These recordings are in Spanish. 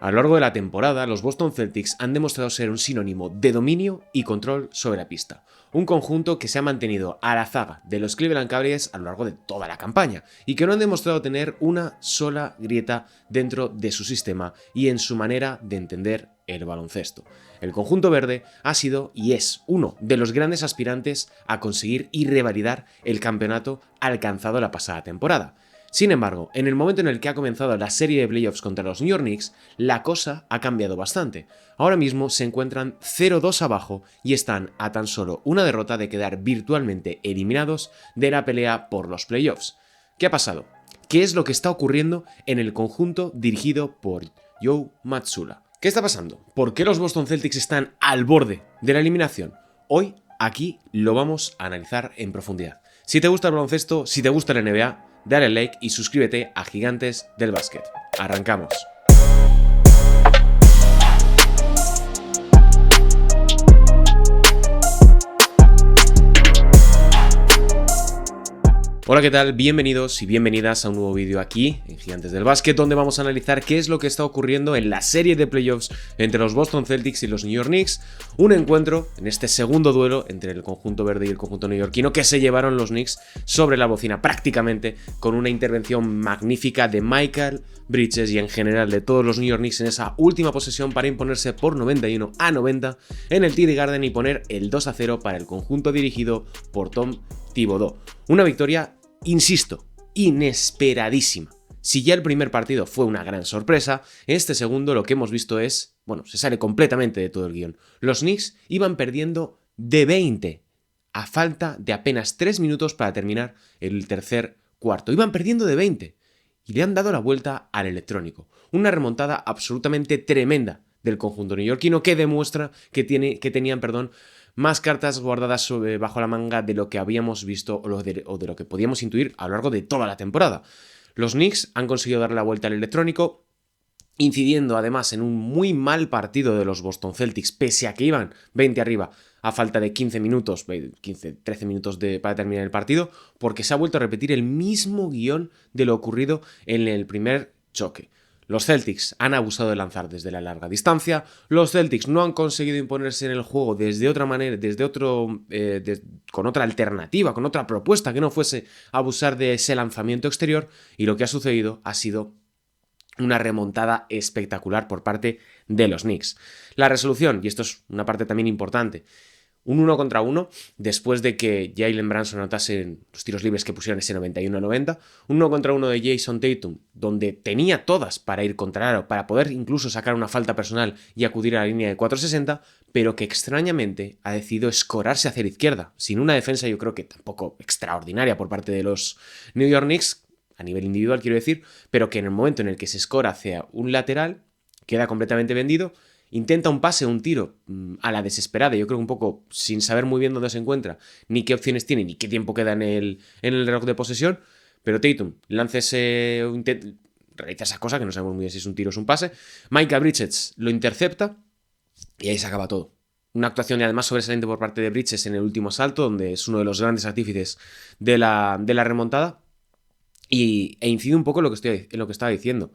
A lo largo de la temporada, los Boston Celtics han demostrado ser un sinónimo de dominio y control sobre la pista. Un conjunto que se ha mantenido a la zaga de los Cleveland Cavaliers a lo largo de toda la campaña y que no han demostrado tener una sola grieta dentro de su sistema y en su manera de entender el baloncesto. El conjunto verde ha sido y es uno de los grandes aspirantes a conseguir y revalidar el campeonato alcanzado la pasada temporada. Sin embargo, en el momento en el que ha comenzado la serie de playoffs contra los New York Knicks, la cosa ha cambiado bastante. Ahora mismo se encuentran 0-2 abajo y están a tan solo una derrota de quedar virtualmente eliminados de la pelea por los playoffs. ¿Qué ha pasado? ¿Qué es lo que está ocurriendo en el conjunto dirigido por Joe Mazzulla? ¿Qué está pasando? ¿Por qué los Boston Celtics están al borde de la eliminación? Hoy, aquí, lo vamos a analizar en profundidad. Si te gusta el baloncesto, si te gusta la NBA, dale like y suscríbete a Gigantes del Básquet. ¡Arrancamos! Hola, ¿qué tal? Bienvenidos y bienvenidas a un nuevo vídeo aquí en Gigantes del Básquet, donde vamos a analizar qué es lo que está ocurriendo en la serie de playoffs entre los Boston Celtics y los New York Knicks. Un encuentro en este segundo duelo entre el conjunto verde y el conjunto neoyorquino que se llevaron los Knicks sobre la bocina prácticamente con una intervención magnífica de Mikal Bridges y en general de todos los New York Knicks en esa última posesión para imponerse por 91-90 en el TD Garden y poner el 2-0 para el conjunto dirigido por Tom Thibodeau. Una victoria, insisto, inesperadísima. Si ya el primer partido fue una gran sorpresa, en este segundo lo que hemos visto es, se sale completamente de todo el guión. Los Knicks iban perdiendo de 20 a falta de apenas 3 minutos para terminar el tercer cuarto. Iban perdiendo de 20 y le han dado la vuelta al electrónico. Una remontada absolutamente tremenda del conjunto neoyorquino que demuestra que tenían más cartas guardadas bajo la manga de lo que habíamos visto o de lo que podíamos intuir a lo largo de toda la temporada. Los Knicks han conseguido darle la vuelta al electrónico, incidiendo además en un muy mal partido de los Boston Celtics, pese a que iban 20 arriba a falta de 13 minutos para terminar el partido, porque se ha vuelto a repetir el mismo guión de lo ocurrido en el primer choque. Los Celtics han abusado de lanzar desde la larga distancia, los Celtics no han conseguido imponerse en el juego desde otra manera, con otra alternativa, con otra propuesta que no fuese abusar de ese lanzamiento exterior, y lo que ha sucedido ha sido una remontada espectacular por parte de los Knicks. La resolución, y esto es una parte también importante, un 1 contra 1, después de que Jalen Brunson anotase los tiros libres que pusieron ese 91-90, un 1 contra 1 de Jason Tatum, donde tenía todas para ir contra el aro, para poder incluso sacar una falta personal y acudir a la línea de 4.60, pero que extrañamente ha decidido escorarse hacia la izquierda, sin una defensa yo creo que tampoco extraordinaria por parte de los New York Knicks, a nivel individual quiero decir, pero que en el momento en el que se escora hacia un lateral, queda completamente vendido. Intenta un pase, un tiro a la desesperada, yo creo un poco sin saber muy bien dónde se encuentra, ni qué opciones tiene, ni qué tiempo queda en el reloj de posesión, pero Tatum lanza realiza esa cosa que no sabemos muy bien si es un tiro o es un pase. Mikal Bridges lo intercepta y ahí se acaba todo. Una actuación además sobresaliente por parte de Bridges en el último asalto, donde es uno de los grandes artífices de la remontada, e incide un poco en lo que estaba diciendo.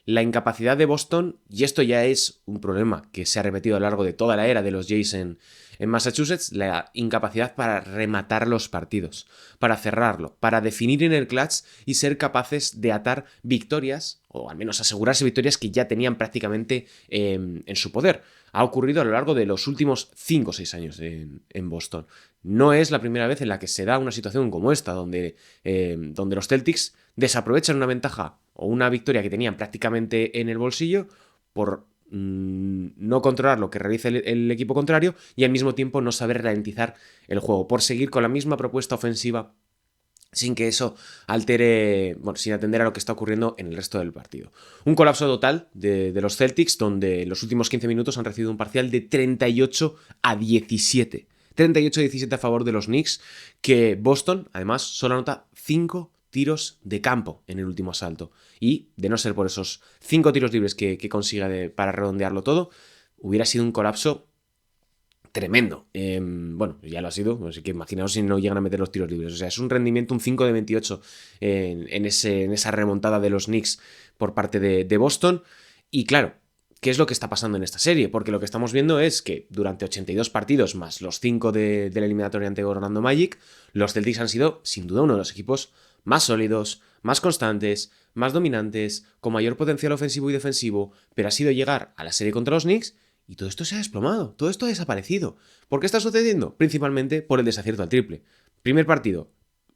La incapacidad de Boston, y esto ya es un problema que se ha repetido a lo largo de toda la era de los Jays en Massachusetts, la incapacidad para rematar los partidos, para cerrarlo, para definir en el clutch y ser capaces de atar victorias, o al menos asegurarse victorias que ya tenían prácticamente en su poder. Ha ocurrido a lo largo de los últimos 5 o 6 años en Boston. No es la primera vez en la que se da una situación como esta, donde los Celtics desaprovechan una ventaja o una victoria que tenían prácticamente en el bolsillo por no controlar lo que realiza el equipo contrario y al mismo tiempo no saber ralentizar el juego, por seguir con la misma propuesta ofensiva sin que eso altere, sin atender a lo que está ocurriendo en el resto del partido. Un colapso total de los Celtics, donde los últimos 15 minutos han recibido un parcial de 38-17. 38-17 a favor de los Knicks, que Boston, además, solo anota 5 tiros de campo en el último asalto. Y, de no ser por esos 5 tiros libres que consiga para redondearlo todo, hubiera sido un colapso tremendo. Ya lo ha sido, así que imaginaos si no llegan a meter los tiros libres. O sea, es un rendimiento, un 5 de 28 en esa remontada de los Knicks por parte de Boston. Y claro, ¿qué es lo que está pasando en esta serie? Porque lo que estamos viendo es que durante 82 partidos más los 5 de la eliminatoria ante Orlando Magic, los Celtics han sido sin duda uno de los equipos más sólidos, más constantes, más dominantes, con mayor potencial ofensivo y defensivo, pero ha sido llegar a la serie contra los Knicks y todo esto se ha desplomado, todo esto ha desaparecido. ¿Por qué está sucediendo? Principalmente por el desacierto al triple. Primer partido,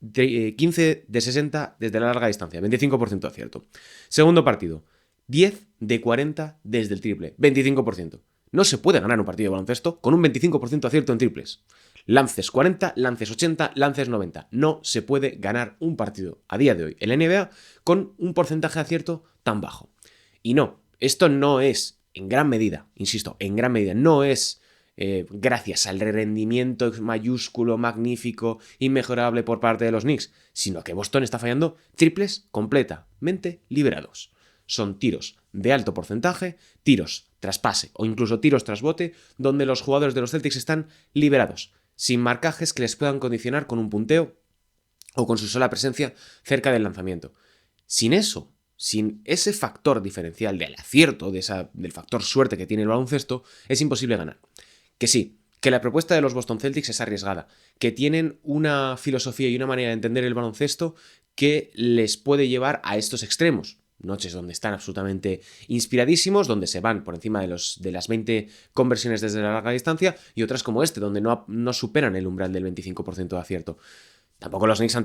15 de 60 desde la larga distancia, 25% de acierto. Segundo partido, 10 de 40 desde el triple, 25%. No se puede ganar un partido de baloncesto con un 25% de acierto en triples. Lances 40, lances 80, lances 90. No se puede ganar un partido a día de hoy en la NBA con un porcentaje de acierto tan bajo. Y no, esto no es, en gran medida, insisto, en gran medida, no es gracias al rendimiento mayúsculo, magnífico, inmejorable por parte de los Knicks, sino que Boston está fallando triples completamente liberados. Son tiros de alto porcentaje, tiros tras pase o incluso tiros tras bote, donde los jugadores de los Celtics están liberados, sin marcajes que les puedan condicionar con un punteo o con su sola presencia cerca del lanzamiento. Sin eso, sin ese factor diferencial del acierto, del factor suerte que tiene el baloncesto, es imposible ganar. Que sí, que la propuesta de los Boston Celtics es arriesgada, que tienen una filosofía y una manera de entender el baloncesto que les puede llevar a estos extremos. Noches donde están absolutamente inspiradísimos, donde se van por encima de las 20 conversiones desde la larga distancia, y otras como donde no superan el umbral del 25% de acierto. Tampoco los Knicks han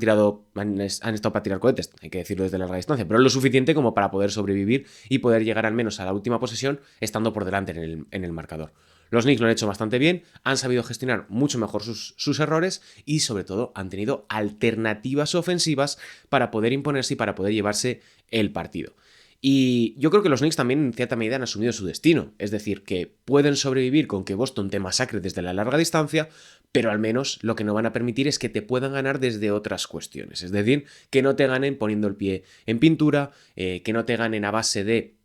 estado para tirar cohetes, hay que decirlo desde larga distancia, pero es lo suficiente como para poder sobrevivir y poder llegar al menos a la última posesión estando por delante en el marcador. Los Knicks lo han hecho bastante bien, han sabido gestionar mucho mejor sus errores y sobre todo han tenido alternativas ofensivas para poder imponerse y para poder llevarse el partido. Y yo creo que los Knicks también en cierta medida han asumido su destino, es decir, que pueden sobrevivir con que Boston te masacre desde la larga distancia, pero al menos lo que no van a permitir es que te puedan ganar desde otras cuestiones, es decir, que no te ganen poniendo el pie en pintura, que no te ganen a base de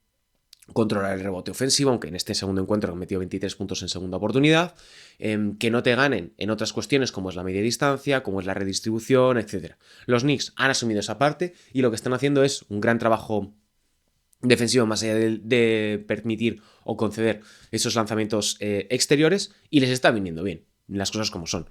controlar el rebote ofensivo, aunque en este segundo encuentro han metido 23 puntos en segunda oportunidad, que no te ganen en otras cuestiones como es la media distancia, como es la redistribución, etc. Los Knicks han asumido esa parte y lo que están haciendo es un gran trabajo defensivo más allá de permitir o conceder esos lanzamientos exteriores y les está viniendo bien, las cosas como son.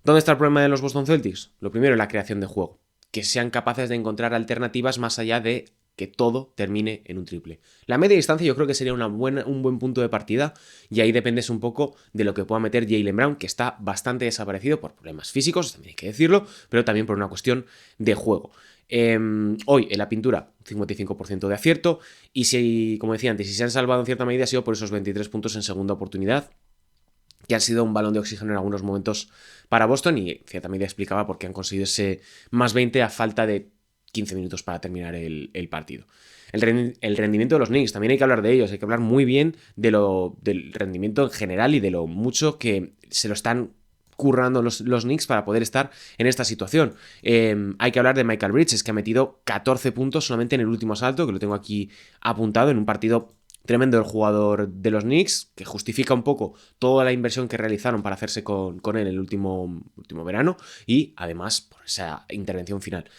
¿Dónde está el problema de los Boston Celtics? Lo primero, la creación de juego, que sean capaces de encontrar alternativas más allá de que todo termine en un triple. La media distancia yo creo que sería un buen punto de partida y ahí dependes un poco de lo que pueda meter Jaylen Brown, que está bastante desaparecido por problemas físicos, también hay que decirlo, pero también por una cuestión de juego. Hoy en la pintura 55% de acierto y si, como decía antes, si se han salvado en cierta medida ha sido por esos 23 puntos en segunda oportunidad, que han sido un balón de oxígeno en algunos momentos para Boston y en cierta medida explicaba por qué han conseguido ese más 20 a falta de 15 minutos para terminar el partido. El rendimiento de los Knicks, también hay que hablar de ellos, hay que hablar muy bien del rendimiento en general y de lo mucho que se lo están currando los Knicks para poder estar en esta situación. Hay que hablar de Michael Bridges, que ha metido 14 puntos solamente en el último asalto, que lo tengo aquí apuntado, en un partido tremendo del jugador de los Knicks, que justifica un poco toda la inversión que realizaron para hacerse con él el último verano y además por esa intervención final.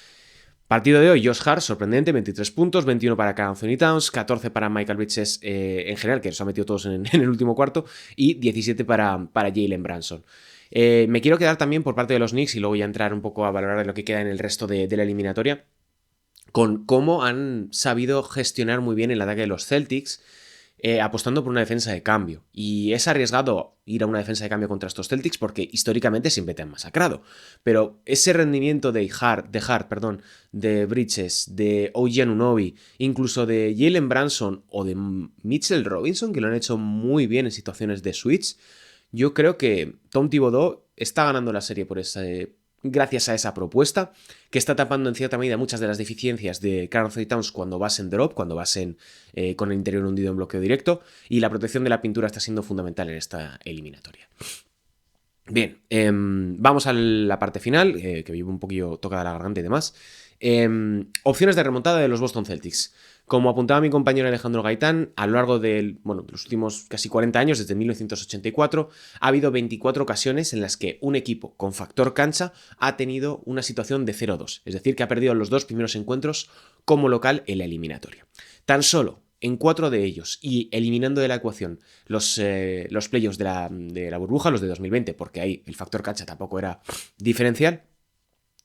Partido de hoy, Josh Hart, sorprendente, 23 puntos, 21 para Karl Anthony Towns, 14 para Michael Bridges en general, que los ha metido todos en el último cuarto, y 17 para Jalen Brunson. Me quiero quedar también por parte de los Knicks y luego ya entrar un poco a valorar de lo que queda en el resto de la eliminatoria, con cómo han sabido gestionar muy bien el ataque de los Celtics, apostando por una defensa de cambio. Y es arriesgado ir a una defensa de cambio contra estos Celtics porque históricamente siempre te han masacrado. Pero ese rendimiento de Bridges, de OG Anunoby, incluso de Jalen Brunson o de Mitchell Robinson, que lo han hecho muy bien en situaciones de switch, yo creo que Tom Thibodeau está ganando la serie gracias a esa propuesta, que está tapando en cierta medida muchas de las deficiencias de Karl Anthony Towns cuando vas en drop, cuando vas con el interior hundido en bloqueo directo, y la protección de la pintura está siendo fundamental en esta eliminatoria. Bien, vamos a la parte final, que vivo un poquillo tocada la garganta y demás. Opciones de remontada de los Boston Celtics. Como apuntaba mi compañero Alejandro Gaitán, a lo largo de los últimos casi 40 años, desde 1984, ha habido 24 ocasiones en las que un equipo con factor cancha ha tenido una situación de 0-2, es decir, que ha perdido los dos primeros encuentros como local en la eliminatoria. Tan solo en 4 de ellos y eliminando de la ecuación los playoffs de la burbuja, los de 2020, porque ahí el factor cancha tampoco era diferencial,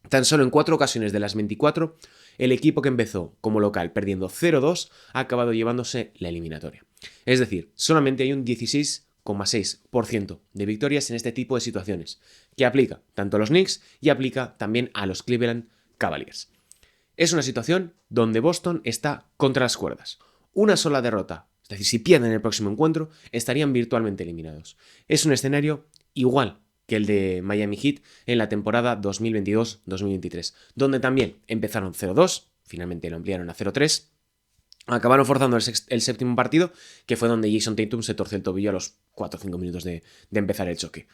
tan solo en 4 ocasiones de las 24, el equipo que empezó como local perdiendo 0-2 ha acabado llevándose la eliminatoria. Es decir, solamente hay un 16,6% de victorias en este tipo de situaciones, que aplica tanto a los Knicks y aplica también a los Cleveland Cavaliers. Es una situación donde Boston está contra las cuerdas. Una sola derrota, es decir, si pierden el próximo encuentro, estarían virtualmente eliminados. Es un escenario igual que el de Miami Heat en la temporada 2022-2023, donde también empezaron 0-2, finalmente lo ampliaron a 0-3, acabaron forzando el séptimo partido, que fue donde Jason Tatum se torció el tobillo a los 4 o 5 minutos de empezar el choque.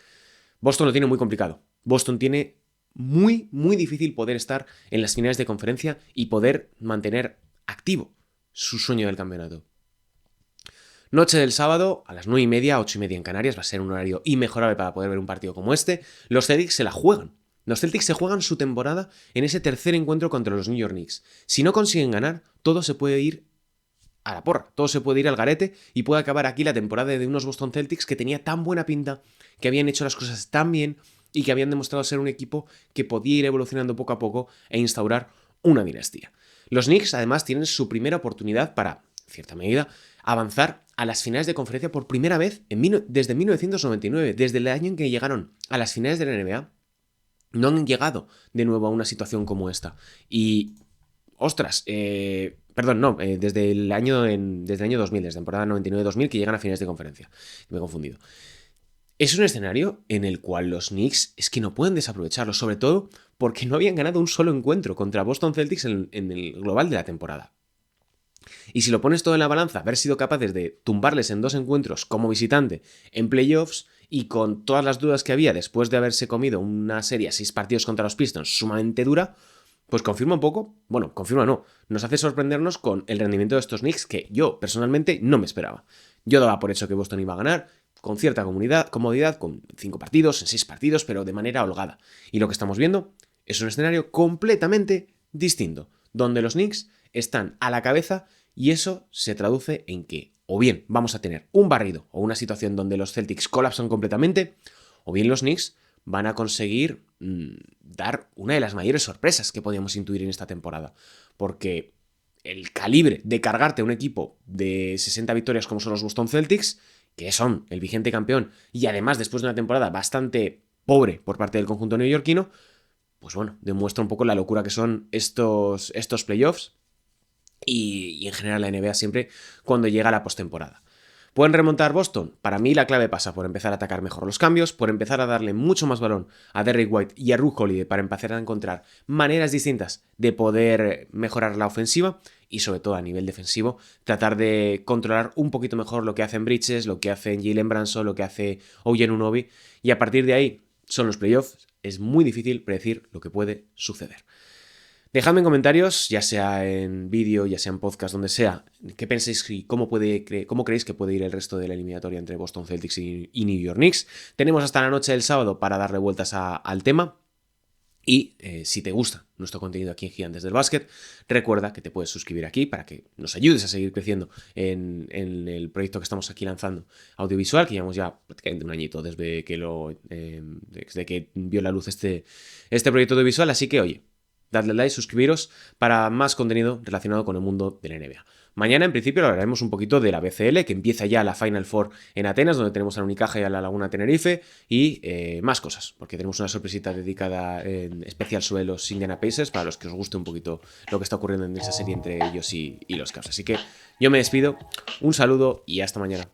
Boston lo tiene muy complicado. Boston tiene muy, muy difícil poder estar en las finales de conferencia y poder mantener activo su sueño del campeonato. Noche del sábado, a las 9:30, 8:30 en Canarias, va a ser un horario inmejorable para poder ver un partido como este. Los Celtics se la juegan. Los Celtics se juegan su temporada en ese tercer encuentro contra los New York Knicks. Si no consiguen ganar, todo se puede ir a la porra, todo se puede ir al garete y puede acabar aquí la temporada de unos Boston Celtics que tenía tan buena pinta, que habían hecho las cosas tan bien y que habían demostrado ser un equipo que podía ir evolucionando poco a poco e instaurar una dinastía. Los Knicks además tienen su primera oportunidad para, en cierta medida, avanzar a las finales de conferencia por primera vez desde 1999, desde el año en que llegaron a las finales de la NBA. No han llegado de nuevo a una situación como esta. Y, ostras, desde el año 2000, desde temporada 99-2000, que llegan a finales de conferencia. Me he confundido. Es un escenario en el cual los Knicks es que no pueden desaprovecharlo, sobre todo porque no habían ganado un solo encuentro contra Boston Celtics en el global de la temporada. Y si lo pones todo en la balanza, haber sido capaces de tumbarles en 2 encuentros como visitante en playoffs y con todas las dudas que había después de haberse comido una serie a 6 partidos contra los Pistons sumamente dura, pues confirma un poco, bueno, confirma no, nos hace sorprendernos con el rendimiento de estos Knicks que yo personalmente no me esperaba. Yo daba por hecho que Boston iba a ganar, con cierta comodidad, con 5 partidos, en 6 partidos, pero de manera holgada. Y lo que estamos viendo es un escenario completamente distinto, donde los Knicks están a la cabeza y eso se traduce en que o bien vamos a tener un barrido o una situación donde los Celtics colapsan completamente, o bien los Knicks van a conseguir dar una de las mayores sorpresas que podíamos intuir en esta temporada, porque el calibre de cargarte a un equipo de 60 victorias como son los Boston Celtics, que son el vigente campeón, y además después de una temporada bastante pobre por parte del conjunto neoyorquino, pues bueno, demuestra un poco la locura que son estos playoffs y en general la NBA siempre cuando llega la postemporada. ¿Pueden remontar Boston? Para mí la clave pasa por empezar a atacar mejor los cambios, por empezar a darle mucho más balón a Derrick White y a Jrue Holiday para empezar a encontrar maneras distintas de poder mejorar la ofensiva y sobre todo a nivel defensivo tratar de controlar un poquito mejor lo que hacen Bridges, lo que hacen Jalen Brunson, lo que hace OG Anunoby, y a partir de ahí son los playoffs, es muy difícil predecir lo que puede suceder. Dejadme en comentarios, ya sea en vídeo, ya sea en podcast, donde sea, qué pensáis y cómo creéis que puede ir el resto de la eliminatoria entre Boston Celtics y New York Knicks. Tenemos hasta la noche del sábado para darle vueltas al tema. Y si te gusta nuestro contenido aquí en Gigantes del Básquet, recuerda que te puedes suscribir aquí para que nos ayudes a seguir creciendo en el proyecto que estamos aquí lanzando audiovisual, que llevamos ya prácticamente un añito desde que vio la luz este proyecto audiovisual. Así que, oye, dadle like, suscribiros para más contenido relacionado con el mundo de la NBA. Mañana, en principio, hablaremos un poquito de la BCL, que empieza ya la Final Four en Atenas, donde tenemos a la Unicaja y a la Laguna Tenerife, y más cosas, porque tenemos una sorpresita dedicada en especial sobre los Indiana Pacers, para los que os guste un poquito lo que está ocurriendo en esa serie entre ellos y los Cavs. Así que yo me despido, un saludo y hasta mañana.